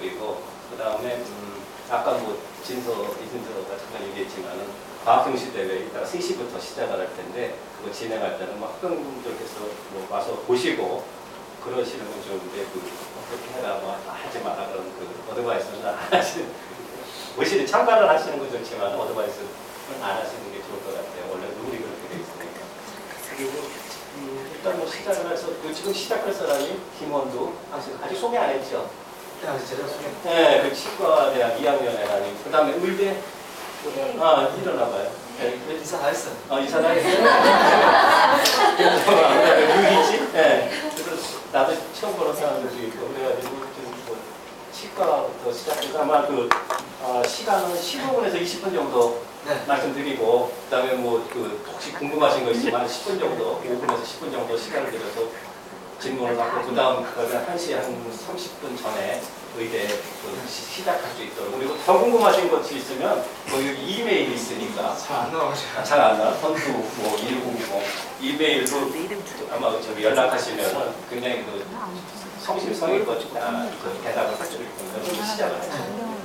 것들이고, 그 다음에 아까 뭐 이진서가 잠깐 얘기했지만은 과학경시 대회 이따가 3시부터 시작을 할 텐데 그거 진행할 때는 뭐 학생분들께서 뭐 와서 보시고 그러시는 건 좋은데 어떻게 해라 뭐 하지 마라 그런 어드바이스는 안 하시는 의실에 참가를 하시는 건 좋지만 어드바이스는 안 하시는 게 좋을 것 같아요. 원래 룰이 그렇게 돼 있으니까. 그리고 일단 뭐 시작을 해서 지금 시작할 사람이 김원도 아직 소개 안 했죠? 네, 아직 제대로 소개. 네, 그 치과대학 2학년에 그 다음에 의대 일어나봐요. 네, 이사 다 했어요. 이사 다 했어요. 유기지? 네. 그래서 나도 처음 보는 사람들도 있고 그래가지고 뭐 치과부터 시작해서 아마 시간은 15분에서 20분 정도 네. 말씀드리고 그다음에 뭐 혹시 궁금하신 거 있으면 10분 정도, 5분에서 10분 정도 시간을 들여서 질문을 받고 그다음 1시 한 30분 전에 의대 시작할 수 있도록 그리고 더 궁금하신 것이 있으면 여기 이메일이 있으니까 잘 안 나와가지고. 잘 안 나와. 선두 뭐 1010 이메일로 아마 연락하시면 굉장히 성심성의껏 대답을 해드릴 겁니다. 시작을 하죠.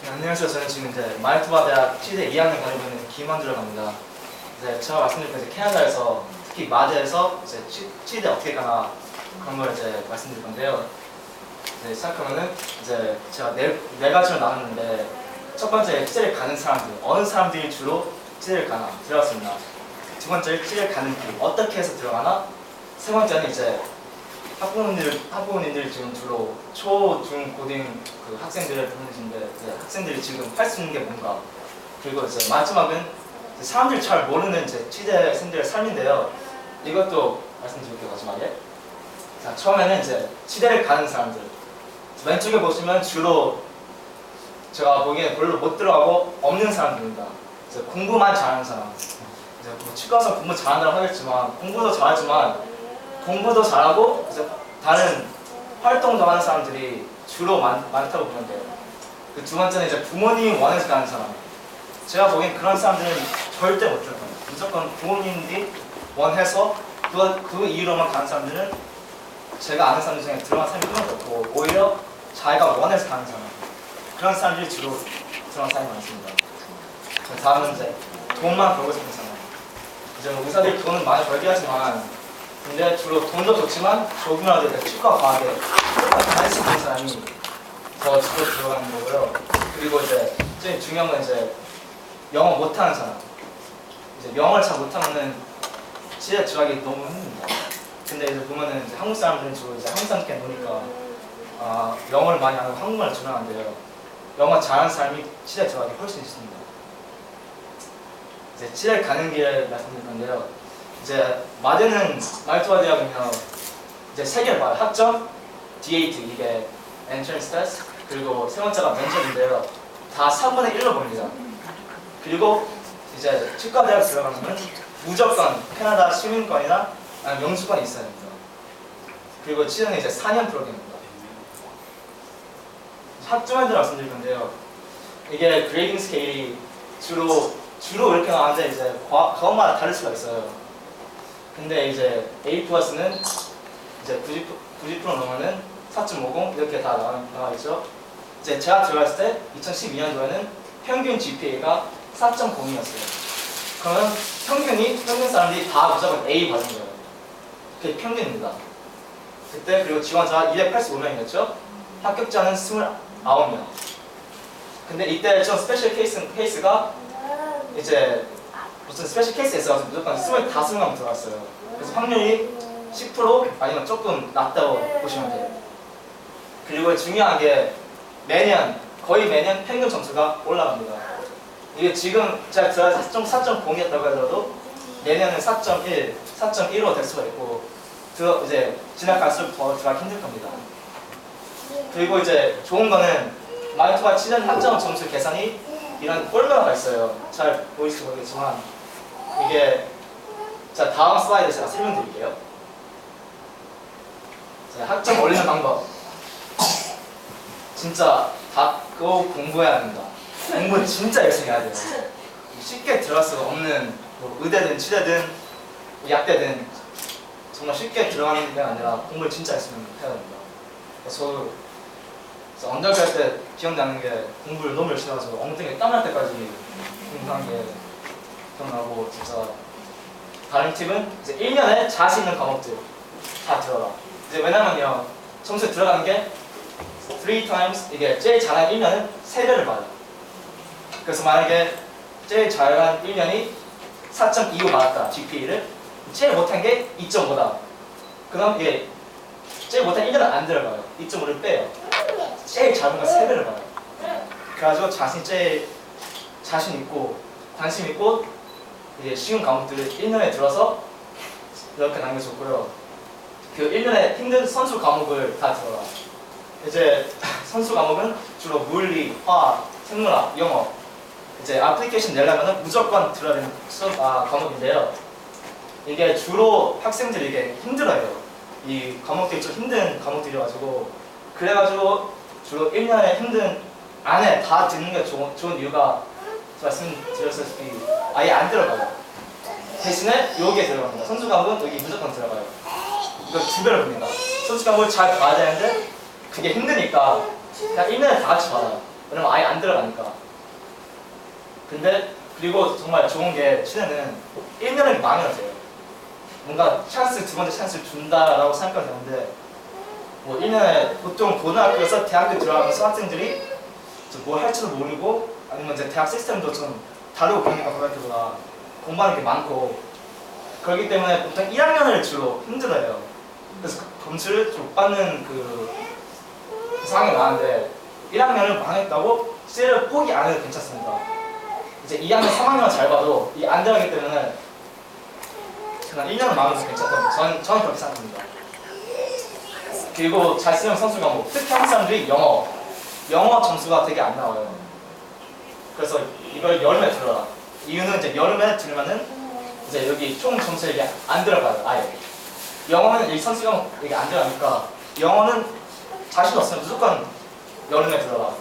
네, 안녕하세요. 저는 지금 이제 마니토바 대학 치대 2학년 다니고 있는 김원주라고 합니다. 이제 제가 말씀드린 그 캐나다에서 특히 마대에서 이제 치대 어떻게 가나 그런 걸 이제 말씀드릴 건데요. 이제 시작하면은 이제 제가 네 가지로 나눴는데 첫 번째 치대를 가는 사람들 어느 사람들이 주로 치대를 가나 들어갔습니다. 두 번째 치대를 가는 길 어떻게 해서 들어가나 세 번째는 이제 학부모님들 지금 주로 초, 중, 고등 학생들을 보내주는데 학생들이 지금 할 수 있는 게 뭔가 그리고 이제 마지막은 이제 사람들이 잘 모르는 이제 치대생들의 삶인데요. 이것도 말씀드릴게요. 마지막에 자 처음에는 이제 치대를 가는 사람들 왼쪽에 보시면 주로 제가 보기에는 별로 못 들어가고 없는 사람들입니다. 이제 공부만 잘하는 사람 이제 뭐 치과 가서 공부 잘한다고 하겠지만 공부도 잘하지만 공부도 잘하고 이제 다른 활동도 하는 사람들이 주로 많다고 보면 돼요. 그 두 번째는 이제 부모님이 원해서 가는 사람. 제가 보기엔 그런 사람들은 절대 못 들어가요. 무조건 부모님들이 원해서 그 이유로만 가는 사람들은 제가 아는 사람들 중에 들어간 사람이 한 명도 없고 오히려 자기가 원해서 가는 사람. 그런 사람들이 주로 들어간 사람이 많습니다. 다음은 이제 돈만 벌고 싶은 사람. 이제 뭐 의사들이 돈은 많이 벌긴 하지만 근데 주로 돈도 좋지만 조금이라도 치과 과학에 관심 있는 사람이 더 주로 들어가는 거고요. 그리고 이제 제일 중요한 건 이제 영어 못하는 사람. 이제 영어를 잘 못하면은 치대 들어가기 너무 힘듭니다. 근데 이제 보면은 이제 한국 사람들은 주로 이제 한국 사람들끼리 노니까 영어를 많이 안 하고 한국말을 전화한대요. 영어 잘하는 사람이 치대 들어가기 훨씬 쉽습니다. 이제 치대 가는 길 말씀드릴 건데요. 이제 마대는 마니토바 대학은요 이제 세 개를 봐요. 학점, DAT 이게 entrance test 그리고 세 번째가 면접인데요. 다 3분의 1로 봅니다. 그리고 이제 치과 대학 들어가면 무조건 캐나다 시민권이나 아니면 영주권이 있어야 됩니다. 그리고 치대는 이제 4년 프로그램입니다. 학점에 대해 말씀드릴 건데요. 이게 그레이딩 스케일이 주로 이렇게 나왔는데 이제 과목마다 다를 수가 있어요. 근데 이제 A 플러스는 이제 90% 넘으면 4.50 이렇게 다 나와 있죠. 이제 제가 들어갔을 때 2012년도에는 평균 GPA가 4.0이었어요. 그러면 평균 사람들이 다 무조건 A 받은 거예요. 그게 평균입니다. 그때 그리고 지원자가 285명이었죠. 합격자는 29명. 근데 이때 좀 스페셜 케이스가 이제 무슨 스페셜 케이스에서 무조건 25명 들어갔어요. 그래서 확률이 10% 아니면 조금 낮다고 보시면 돼요. 그리고 중요한 게 거의 매년 평균 점수가 올라갑니다. 이게 지금 제가 들어가서 4.0이었다고 하더라도 내년은 4.1, 4.15 될 수가 있고 이제 지나갈수록 더 들어가기 힘들 겁니다. 그리고 이제 좋은 거는 마니토바 치는 학점 점수 계산이 이런 폴더가 있어요. 잘 보일지 모르겠지만 이게 자 다음 슬라이드 제가 설명드릴게요. 자, 학점 올리는 방법 진짜 그거 공부해야 합니다. 공부 진짜 열심히 해야 돼요. 쉽게 들어갈 수가 없는 뭐 의대든 치대든 약대든 정말 쉽게 들어가는 게 아니라 공부를 진짜 열심히 해야 됩니다. 그래서 언더그래드 때 기억나는 게 공부를 너무 열심히 해가지고 엉덩이에 땀날 때까지 공부한 게 기억나고 진짜 다른 팁은 이제 1년에 자신 있는 과목들 다 들어라. 이제 왜냐면요 점수 들어가는 게 3x 이게 제일 잘한 1년은 3배를 받아요. 그래서 만약에 제일 잘한 1년이 4.25 받았다 GPA를 제일 못한 게 2.5다. 그럼 이게 제일 못한 1년은 안 들어가요. 2.5를 빼요. 제일 작은 건 3배를 받아요. 그래가지고 제일 자신 있고 관심 있고 이게 쉬운 과목들을 1년에 들어서 이렇게 남겨줬고요. 그 1년에 힘든 선수 과목을 다 들어라. 이제 선수 과목은 주로 물리, 화학, 생물학, 영어. 이제 애플리케이션 내려면은 무조건 들어야 되는 과목인데요. 이게 주로 학생들이 이게 힘들어요. 이 과목들이 좀 힘든 과목들이어가지고 그래가지고 주로 1년에 힘든 안에 다 듣는 게 좋은 이유가 말씀드렸다시피 아예 안 들어가요. 대신에 여기에 들어갑니다. 선수 과목은 여기 무조건 들어가요. 이거 2배로 봅니다. 선수 과목을 잘 봐야 되는데 그게 힘드니까 그냥 1년에 다 같이 받아요. 왜냐면 아예 안 들어가니까. 근데 그리고 정말 좋은 게 치대는 1년에 망해도 돼요. 뭔가 찬스, 두 번째 찬스를 준다라고 생각하면 되는데 뭐 1년에 보통 고등학교에서 대학교 들어가면서 학생들이 뭘 할지도 모르고 아니면 이제 대학 시스템도 좀 다르고 보니까 고등학교보다 공부하는 게 많고 그렇기 때문에 보통 1학년을 주로 힘들어요. 그래서 점수를 좀 받는 그 상황이 많은데 1학년을 망했다고 C를 포기 안 해도 괜찮습니다. 이제 2학년, 3학년을 잘 봐도 이 안 들어가기 때문에 그냥 1년을 망해도 괜찮다고 저는 그렇게 생각합니다. 그리고 잘 쓰는 선수 과목, 특히 한국 사람들이 영어 점수가 되게 안 나와요. 그래서 이걸 여름에 들어라. 이유는 이제 여름에 들으면은 이제 여기 총 점수에 이게 안 들어가요. 아예. 영어는 이 선수 과목 이게 안 들어가니까 영어는 자신 없으면 무조건 여름에 들어라.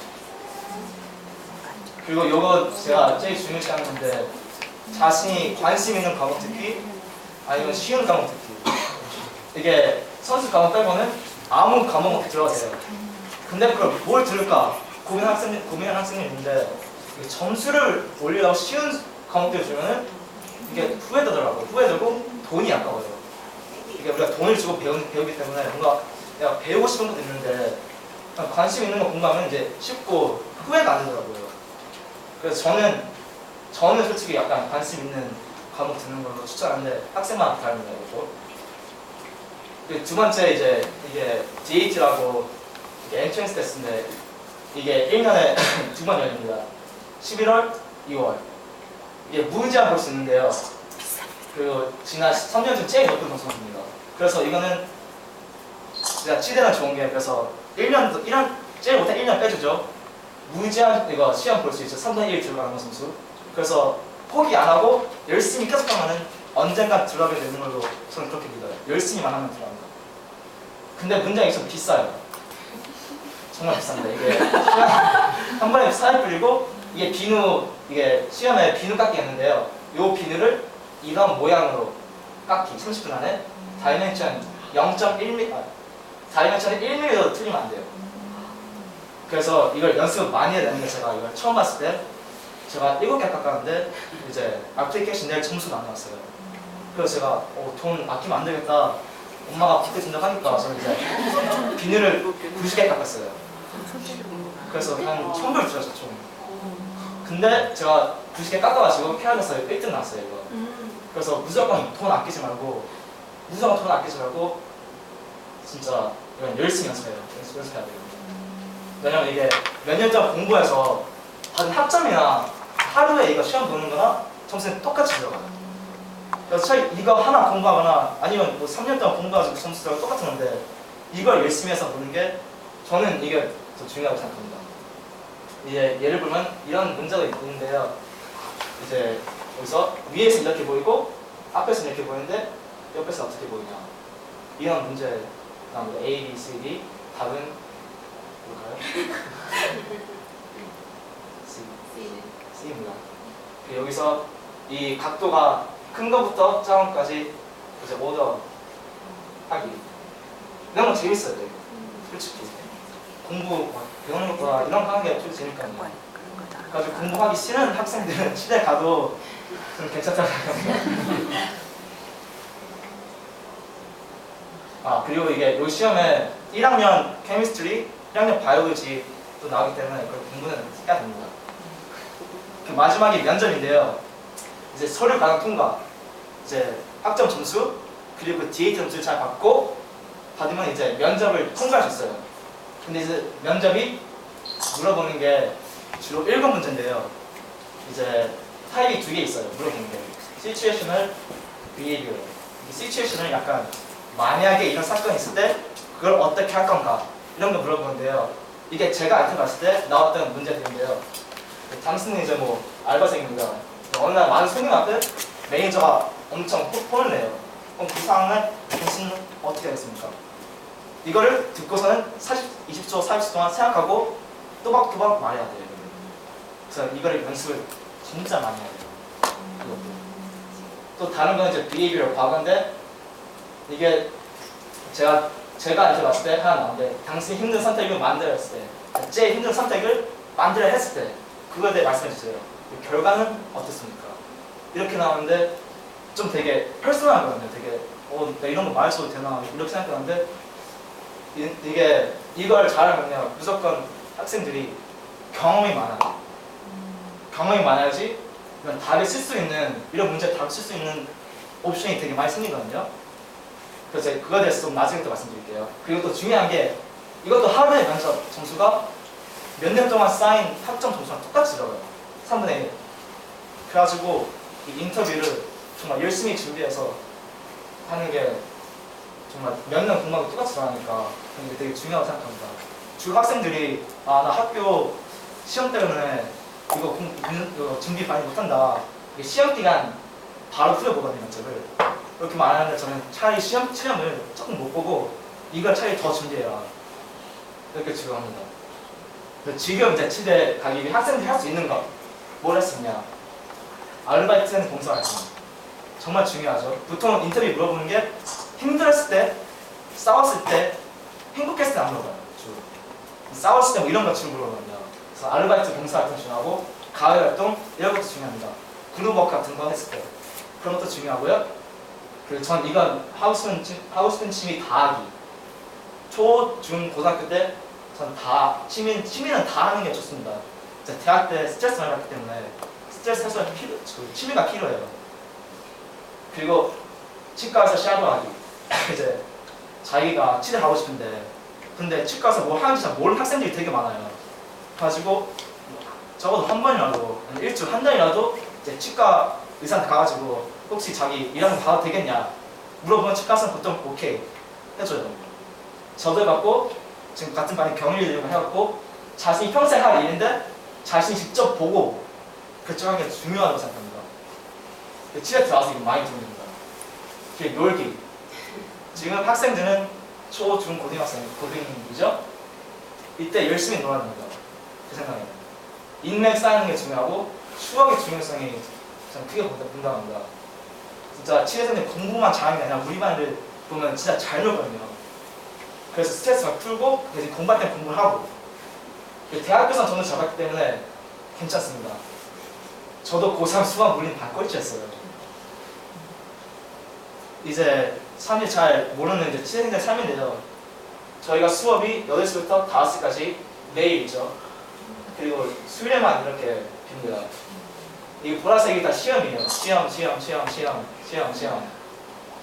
그리고 이거 제가 제일 중요시 하는 건데 자신이 관심 있는 과목 듣기 아니면 쉬운 과목 듣기. 이게 선수 과목 빼고는 아무 과목 들어도 돼요. 근데 그걸 뭘 들을까 고민하는 학생이 있는데 점수를 올리려고 쉬운 과목들 주면은 이게 후회되더라고요. 후회되고 돈이 아까워요. 이게 우리가 돈을 주고 배우기 때문에 뭔가 내가 배우고 싶은 것도 있는데 관심 있는 거 공부하면 이제 쉽고 후회가 안 되더라고요. 그래서 저는 솔직히 약간 관심 있는 과목 듣는 걸로 추천하는데 학생마다 다릅니다. 두 번째 이제 이게 DAT라고 엔트랜스 테스트인데 이게 1년에 2번 열립니다. 11월, 2월. 이게 무제한 볼 수 있는데요. 그리고 지난 3년 중 제일 높은 점수입니다. 그래서 이거는 제가 치대는 좋은 게 그래서 1년 제일 못해 1년 빼주죠. 무제한 이거 시험 볼 수 있죠. 3분의 1 들어가는 점수. 그래서 포기 안 하고 열심히 계속 하면은 언젠가 들어가게 되는 걸로 저는 그렇게 믿어요. 열심히만 하면 들어갑니다. 근데 문제가 좀 비싸요. 정말 비쌉니다. 이게 한 번에 살 뿌리고 이게 이게 시험에 비누 깎기 했는데요. 이 비누를 이런 모양으로 깎기 30분 안에 다이멘션 0.1mm 다이멘션이 1mm도 틀리면 안 돼요. 그래서 이걸 연습을 많이 해야 되는 게 제가 이걸 처음 봤을 때 제가 7개 깎았는데 이제 애플리케이션 낼 점수가 안 나왔어요. 그래서 제가 돈 아끼면 안 되겠다. 엄마가 그때 준다고 하니까 저는 이제 비닐을 90개 깎았어요. 그래서 한 1,000불 들었죠 총. 근데 제가 90개 깎아가지고 피아노에서 1등 나왔어요 이거. 그래서 무조건 돈 아끼지 말고 진짜 이건 열심히 연습해야 돼요. 왜냐면 이게 몇 년 전 공부해서 받은 학점이나 하루에 이거 시험 보는 거나 점수는 똑같이 들어가요. 그래서 이거 하나 공부하거나 아니면 뭐 3년 동안 공부해가지고 점수가 똑같은 건데 이걸 열심히 해서 보는 게 저는 이게 더 중요하다고 생각합니다. 이제 예를 들면 이런 문제가 있는데요. 이제 여기서 위에서 이렇게 보이고 앞에서 이렇게 보이는데 옆에서 어떻게 보이냐 이런 문제 나옵니다. A, B, C, D 답은 뭘까요? C입니다. 여기서 이 각도가 큰 거부터 작은 거까지 이제 오더 하기. 이런 거 재밌어요, 되게. 솔직히. 공부 막 배우는 것보다 이런 거 하는 게 좀 재밌거든요. 그래가지고 공부하기 싫은 학생들은 시대 가도 좀 괜찮다고 생각합니다. 아, 그리고 이게 요 시험에 1학년 케미스트리, 1학년 바이올로지도 나오기 때문에 그 공부는 해야 됩니다. 그 마지막이 면접인데요. 이제 서류 과정 통과, 이제 학점 점수, 그리고 DA 점수를 잘 받으면 이제 면접을 통과할 수 있어요. 근데 이제 면접이 물어보는 게 주로 1번 문제인데요. 이제 타입이 2개 있어요. 물어보는 게. Situational, Behavior. 이 Situation을 약간 만약에 이런 사건이 있을 때 그걸 어떻게 할 건가 이런 거 물어보는데요. 이게 제가 알트 봤을 때 나왔던 문제들인데요. 당신은 이제 뭐 알바생입니다. 어느 날 많은 손님 앞에 매니저가 엄청 폰을 내요. 그럼 그 상황을 당신은 어떻게 하겠습니까? 이거를 듣고서는 20초, 40초 동안 생각하고 또박또박 말해야 돼요. 그래서 이거를 연습을 진짜 많이 해야 돼요. 이것도. 또 다른 건 이제 behavior 과거인데 이게 제가 이제 봤을 때 하나 나오는데 당신이 힘든 선택을 만들어 했을 때 제일 힘든 선택을 만들어 했을 때 그거에 대해 말씀해 주세요. 결과는 어떻습니까? 이렇게 나오는데 좀 되게 퍼스널하거든요. 되게 나 이런 거 말해줘도 되나 이렇게 생각하는데 이게 이걸 잘하면요 무조건 학생들이 경험이 많아요. 경험이 많아야지 답을 쓸 수 있는 이런 문제 답을 쓸 수 있는 옵션이 되게 많이 생기거든요. 그래서 그거에 대해서 좀 나중에 또 말씀드릴게요. 그리고 또 중요한 게 이것도 하루의 면접 점수가 몇 년 동안 쌓인 학점 점수랑 똑같이 들어가요. 3분의 1. 그래가지고 이 인터뷰를 정말 열심히 준비해서 하는 게 정말 몇 년 공부하고 똑같이 들어가니까 이게 되게 중요하다고 생각합니다. 주 학생들이 나 학교 시험 때문에 이거 준비 많이 못한다. 이게 시험 기간 바로 풀어보거든요, 면접을. 그렇게 말하는데 저는 차라리 시험을 조금 못 보고 이걸 차라리 더 준비해라. 이렇게 주장합니다. 지금 이제 치대 가기 위해 학생들이 할 수 있는 것, 뭘 했었냐? 아르바이트는 봉사를 했습니다. 정말 중요하죠. 보통 인터뷰 물어보는 게 힘들었을 때, 싸웠을 때, 행복했을 때 안 물어봐요. 주로. 싸웠을 때 뭐 이런 것 주로 물어보거든요. 그래서 아르바이트 봉사 활동 중요하고 가을 활동 이런 것도 중요합니다. 그룹워크 같은 거 했을 때 그런 것도 중요하고요. 그리고 전 이건 하고 싶은 취미 다 하기. 초, 중, 고등학교 때 전 다 취미는 다 하는 게 좋습니다. 대학 때 스트레스 많이 받기 때문에 스트레스 해소에 취미가 필요해요. 그리고 치과에서 샤도하기. 이제 자기가 치대 가고 싶은데 근데 치과에서 뭘 하는지 잘 모르는 학생들이 되게 많아요. 그래가지고 적어도 한 번이라도 아니 일주일 한 달이라도 이제 치과 의사한테 가가지고 혹시 자기 일하는 거 봐도 되겠냐 물어보면 치과에서는 보통 오케이 해줘요. 저도 해봤고 지금 같은 반에 경일을 해갖고 자신이 평생 할 일인데 자신이 직접 보고 결정하는 게 중요하다고 생각합니다. 치대 들어가서 이거 많이 듣습니다. 그리고 놀기. 지금 학생들은 초, 중, 고등이죠? 이때 열심히 놀아야 됩니다. 제 생각에는. 인맥 쌓이는 게 중요하고 추억의 중요성이 저는 크게 분담합니다. 진짜 치대생들 공부만 잘하는 게 아니라 우리 반을 보면 진짜 잘 놀거든요. 그래서 스트레스 막 풀고 대신 공부할 때 공부를 하고 대학교에서 저는 잘 봤기 때문에 괜찮습니다. 저도 고3 수학 물린 반꼴찌였어요. 이제 삶이 잘 모르는 이제 치대생들 삶인데요. 저희가 수업이 8시부터 5시까지 매일이죠. 그리고 수요일에만 이렇게 빕니다. 이 보라색이 다 시험이에요. 시험.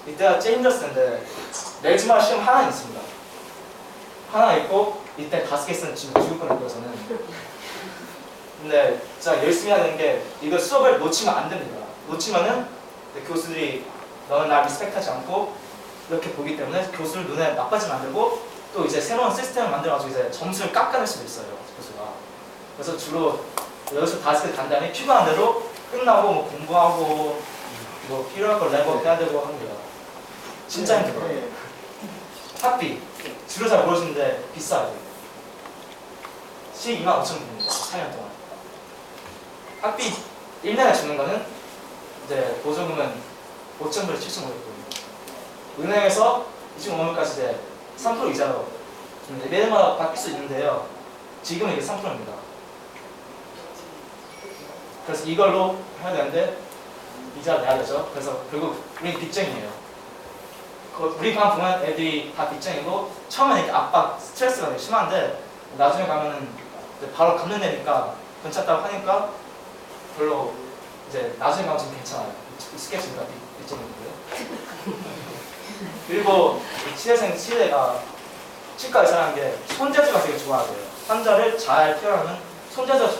이때가 제일 힘들었을 텐데 매주마다 시험 하나 있습니다. 하나 있고 이때 5개 쓰면 지금 죽을 뻔했고요 저는. 근데 진짜 열심히 해야 되는 게 이거 수업을 놓치면 안 됩니다. 놓치면은 교수들이 너는 나 리스펙하지 않고 이렇게 보기 때문에 교수를 눈에 나빠지면 안 되고 또 이제 새로운 시스템을 만들어가지고 이제 점수를 깎아낼 수도 있어요 교수가. 그래서 주로 8시 5시 간 다음에 피곤한 대로 끝나고 뭐 공부하고 뭐 필요한 걸 랩업 해야 되고 합니다. 진짜 힘들어요. 학비 주로 잘 모르시는데 비싸요. 125,000원입니다. 4년 동안. 학비 1년에 주는 거는 이제 보조금은 5,000불에 7,500불. 은행에서 2005년까지 이제 3% 이자로 매년마다 바뀔 수 있는데요. 지금은 이게 3%입니다. 그래서 이걸로 해야 되는데 이자 내야 되죠. 그래서 결국 우리 빚쟁이에요. 우리 반 보면 애들이 다 빚쟁이고 처음에 이렇게 압박, 스트레스가 되게 심한데 나중에 가면은 이제 바로 갚는 애니까 괜찮다고 하니까 별로 이제 나중에 가면 좀 괜찮아요. 익숙해집니다. 빚쟁이고요. 그리고 치대가 치과 의사라는 게 손재주가 되게 좋아야 돼요. 환자를 잘 케어하는 손재주가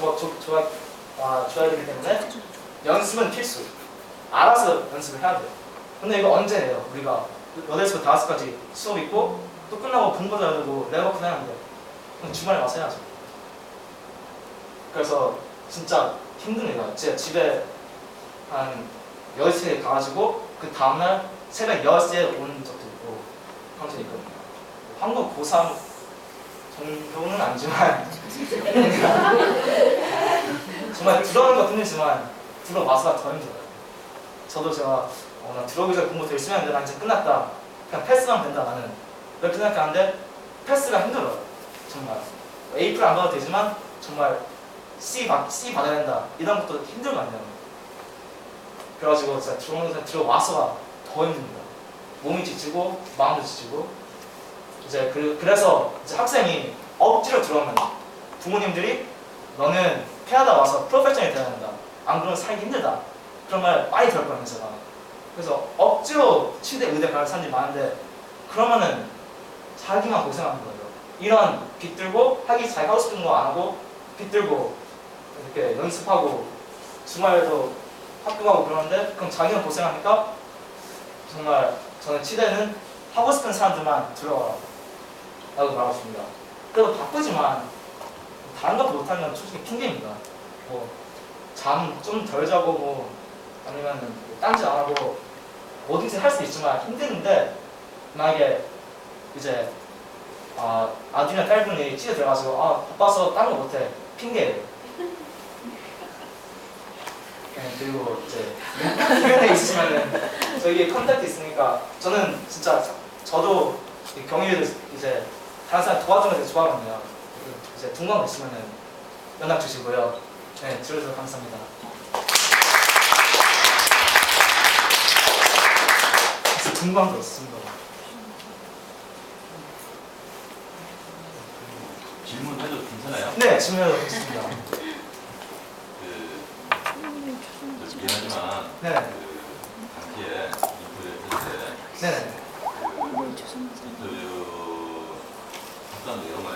좋아야 되기 때문에 연습은 필수. 알아서 연습을 해야 돼요. 근데 이거 언제 해요? 우리가 8시부터 5시까지 수업 있고 또 끝나고 공부도 해야 되고 레버크 해야 하는데 그럼 주말에 와서 해야죠. 그래서 진짜 힘듭니다. 제가 집에 한 10시에 가가지고 그 다음날 새벽 10시에 오는 적도 있고 그런 적이 있거든요. 한국 고3 정도는 아니지만 정말 들어오는 것도 힘들지만 들어와서가 더 힘들어요. 저도 제가 나 들어오기 전에 공부 더 열심히 하는데 난 이제 끝났다. 그냥 패스만 된다 나는. 그렇게 생각하는데 패스가 힘들어요. 정말. A플 안 받아도 되지만 정말 C 받아야 된다. 이런 것도 힘들거든요. 그래가지고 진짜 들어와서가 더 힘듭니다. 몸이 지치고 마음도 지치고 이제 그래서 이제 학생이 억지로 들어오면 부모님들이 너는 캐나다 와서 프로페셔널이 돼야 된다. 안 그러면 살기 힘들다. 그런 말 많이 들을 거예요, 제가. 그래서 억지로 치대 의대 가는 사람들이 많은데 그러면은 자기만 고생하는 거예요. 이런 빗들고 자기 하고 싶은 거 안 하고 빗들고 이렇게 연습하고 주말에도 학교 가고 그러는데 그럼 자기는 고생하니까 정말 저는 치대는 하고 싶은 사람들만 들어와라 라고 말하고 싶습니다. 그래도 바쁘지만 다른 것도 못하면 솔직히 핑계입니다. 뭐 잠 좀 덜 자고 뭐 아니면 딴짓 안 하고 뭐든지 할 수 있지만 힘드는데 만약에 이제 아들이나 딸분이 치대 들어가서 바빠서 딴 거 못해 핑계예요. 네, 그리고 이제 주변에 있으시면은 저기 컨택트 있으니까 저는 진짜 저도 경위를 이제 다른 사람 도와주는 거 되게 좋아하거든요. 이제 궁금한 거 있으면은 연락 주시고요. 네, 들어주셔서 감사합니다. 궁금한 거 있습니다. 질문해도 괜찮아요? 네, 질문해도 괜찮습니다. 미안하지만 네, 당시에 인터뷰를 했을 네, 때 인터뷰 답변 내용을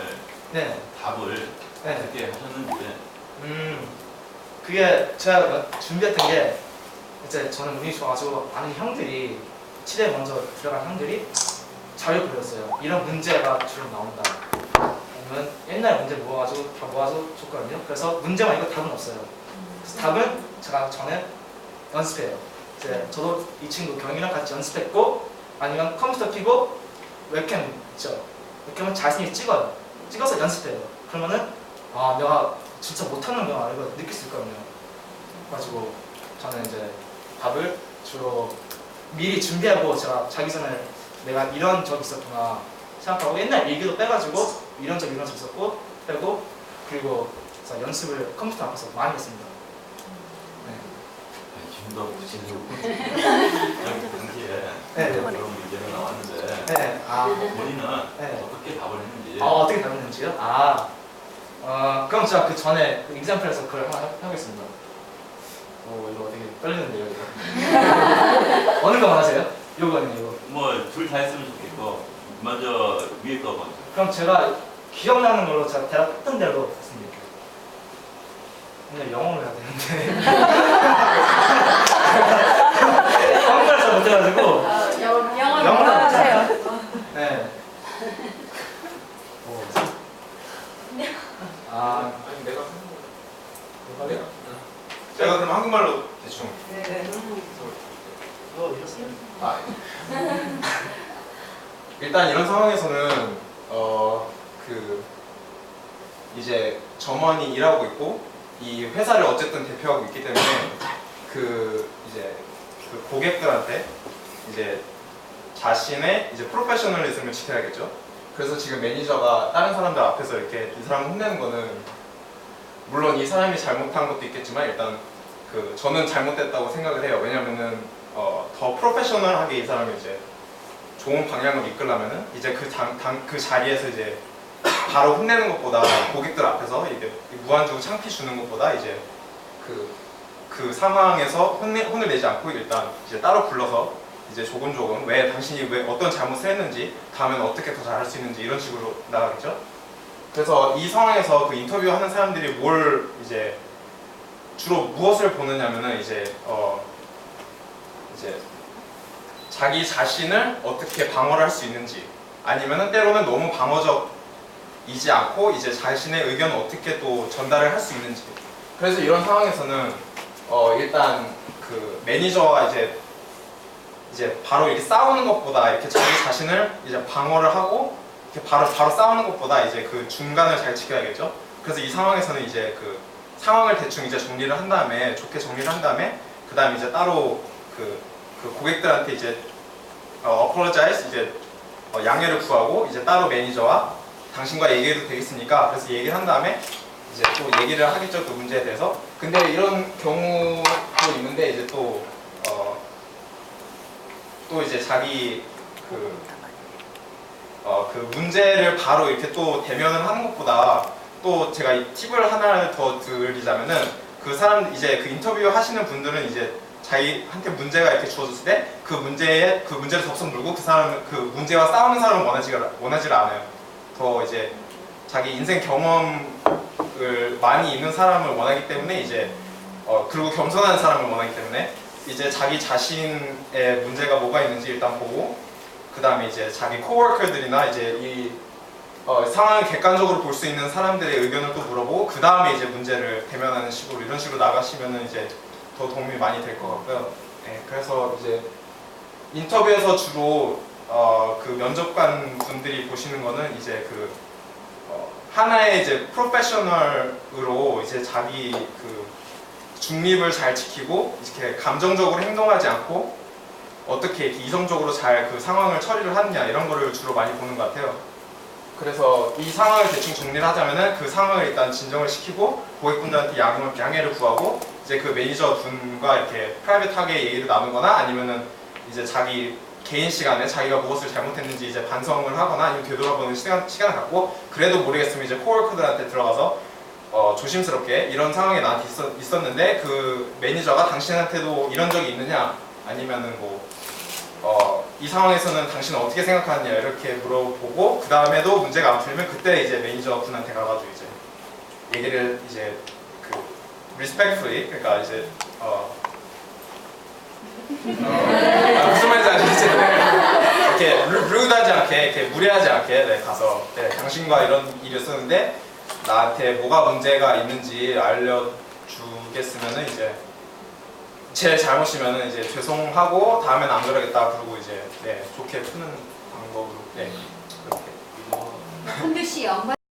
네, 답을 네. 어떻게 하셨는지 그게 제가 준비했던 게 이제 저는 운이 좋아가지고 아는 형들이 치대에 먼저 들어간 형들이 자료 보였어요. 이런 문제가 주로 나온다. 아니면 옛날 문제 모아가지고 줬거든요. 그래서 문제만 이거 답은 없어요. 그래서 답은 제가 전에 연습해요. 이제 저도 이 친구 경이랑 같이 연습했고 아니면 컴퓨터 켜고 웹캠 있죠. 웹캠은 자신이 찍어요. 찍어서 연습해요. 그러면은 내가 진짜 못하는구나 이거 느낄 수 있거든요. 그래가지고 저는 이제 답을 주로 미리 준비하고 제가 자기 전에 내가 이런 적이 있었구나 생각하고 옛날 일기도 빼가지고 이런 적 있었고 빼고 그리고 제가 연습을 컴퓨터 앞에서 많이 했습니다. 지금도 구체적으로 당시에 네. 그런 문제가 나왔는데 네, 본인은 네. 어떻게 답을 했는지 어떻게 답했는지요? 그럼 제가 그 전에 그 example에서 그걸 하나 해보겠습니다. 이거 되게 떨리는데요, 이거. 어느 거 원하세요? 요거는 이거. 뭐 둘 다 했으면 좋겠고 먼저 위에 거 먼저. 그럼 제가 기억나는 걸로 제가 대답했던 대로 했습니다. 근데 영어로 해야 되는데. 한국말 잘 못해가지고. 영어로 하세요. 네. 아니 내가 내가 제가 그럼 한국말로 대충 일단 이런 상황에서는 이제 점원이 일하고 있고 이 회사를 어쨌든 대표하고 있기 때문에 이제 그 고객들한테 이제 자신의 이제 프로페셔널리즘을 지켜야겠죠. 그래서 지금 매니저가 다른 사람들 앞에서 이렇게 이 사람을 혼내는 거는 물론 이 사람이 잘못한 것도 있겠지만 일단 그 저는 잘못됐다고 생각을 해요. 왜냐면은 더 프로페셔널하게 이 사람을 이제 좋은 방향으로 이끌려면은 이제 그 자리에서 이제 바로 혼내는 것보다 고객들 앞에서 이제 무한주고 창피 주는 것보다 이제 그 상황에서 혼을 내지 않고 일단 이제 따로 불러서 이제 조금조금 당신이 왜 어떤 잘못을 했는지 다음에는 어떻게 더 잘할 수 있는지 이런 식으로 나가겠죠. 그래서 이 상황에서 그 인터뷰하는 사람들이 뭘 이제 주로 무엇을 보느냐면은 이제 자기 자신을 어떻게 방어를 할 수 있는지 아니면은 때로는 너무 방어적이지 않고 이제 자신의 의견을 어떻게 또 전달을 할 수 있는지. 그래서 이런 상황에서는 일단 그 매니저와 이제 바로 이렇게 싸우는 것보다 이렇게 자기 자신을 이제 방어를 하고 이렇게 바로 싸우는 것보다 이제 그 중간을 잘 지켜야겠죠. 그래서 이 상황에서는 이제 그 상황을 대충 이제 정리를 한 다음에 좋게 정리를 한 다음에 그 다음에 이제 따로 그 고객들한테 이제 apologize 이제 양해를 구하고 이제 따로 매니저와 당신과 얘기해도 되겠습니까? 그래서 얘기를 한 다음에 이제 또 얘기를 하겠죠, 그 문제에 대해서. 근데 이런 경우도 있는데 이제 또 이제 자기 그 문제를 바로 이렇게 또 대면을 하는 것보다 또 제가 이 팁을 하나 더 드리자면은 그 사람 이제 그 인터뷰 하시는 분들은 이제 자기한테 문제가 이렇게 주어졌을 때 그 문제를 덥석 물고 그 문제와 싸우는 사람은 원하지 않아요. 더 이제 자기 인생 경험을 많이 있는 사람을 원하기 때문에 이제 그리고 겸손한 사람을 원하기 때문에 이제 자기 자신의 문제가 뭐가 있는지 일단 보고 그 다음에 이제 자기 코워커들이나 이제 이 상황을 객관적으로 볼 수 있는 사람들의 의견을 또 물어보고 그 다음에 이제 문제를 대면하는 식으로 이런 식으로 나가시면은 이제 더 도움이 많이 될 것 같고요. 네, 그래서 이제 인터뷰에서 주로 그 면접관 분들이 보시는 거는 이제 하나의 이제 프로페셔널으로 이제 자기 그 중립을 잘 지키고 이렇게 감정적으로 행동하지 않고 어떻게 이렇게 이성적으로 잘 그 상황을 처리를 하느냐 이런 거를 주로 많이 보는 것 같아요. 그래서 이 상황을 대충 정리를 하자면은 그 상황을 일단 진정을 시키고 고객분들한테 양해를 구하고 이제 그 매니저 분과 이렇게 프라이빗하게 얘기를 나누거나 아니면은 이제 자기 개인 시간에 자기가 무엇을 잘못했는지 이제 반성을 하거나 아니면 되돌아보는 시간을 갖고 그래도 모르겠으면 이제 코워커들한테 들어가서 조심스럽게 이런 상황이 나한테 있었는데 그 매니저가 당신한테도 이런 적이 있느냐 아니면은 이 상황에서는 당신은 어떻게 생각하느냐 이렇게 물어보고 그 다음에도 문제가 안 풀리면 그때 이제 매니저 분한테 가가지고 이제 얘기를 이제 respectfully 그러니까 이제 무슨 말인지 아시겠지? 이렇게 rude하지 않게 이렇게 무례하지 않게 네, 가서 네, 당신과 이런 일이 있었는데 나한테 뭐가 문제가 있는지 알려주겠으면은 이제 제 잘못이면은 이제 죄송하고 다음엔 안 그러겠다 그러고 이제 네, 좋게 푸는 방법으로 네, 이렇게. 한글 씨